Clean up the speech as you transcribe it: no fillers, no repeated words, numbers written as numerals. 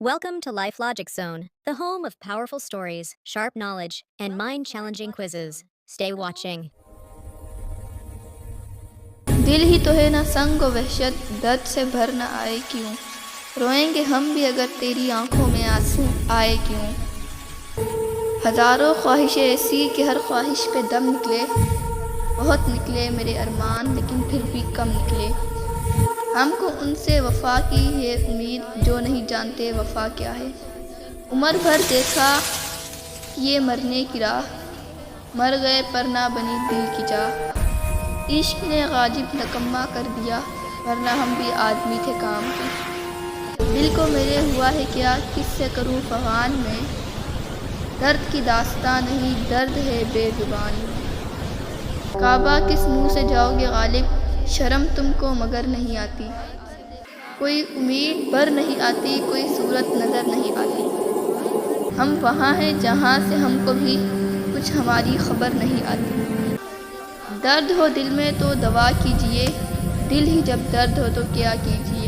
Welcome to Life Logic Zone, the home of powerful stories, sharp knowledge, and mind challenging quizzes. Stay watching. दिल ही तो है ना संग व वहशत, दर्द से भर न आए क्यों। रोएंगे हम भी अगर तेरी आंखों में आंसू आए क्यों। हज़ारों ख्वाहिशें ऐसी कि हर ख्वाहिश पे दम निकले। बहुत निकले मेरे अरमान लेकिन फिर भी कम निकले। हमको उनसे वफ़ा की है उम्मीद जो नहीं जानते वफ़ा क्या है। उम्र भर देखा कि ये मरने की राह, मर गए पर ना बनी दिल की चाह। इश्क ने गाजिब नकम्मा कर दिया वरना हम भी आदमी थे काम के। दिल को मेरे हुआ है क्या किससे करूं फगान में, दर्द की दास्तां नहीं दर्द है बेजुबान में। काबा किस मुंह से जाओगे गालिब, शर्म तुमको मगर नहीं आती। कोई उम्मीद पर नहीं आती, कोई सूरत नज़र नहीं आती। हम वहाँ हैं जहाँ से हमको भी कुछ हमारी खबर नहीं आती। दर्द हो दिल में तो दवा कीजिए, दिल ही जब दर्द हो तो क्या कीजिए।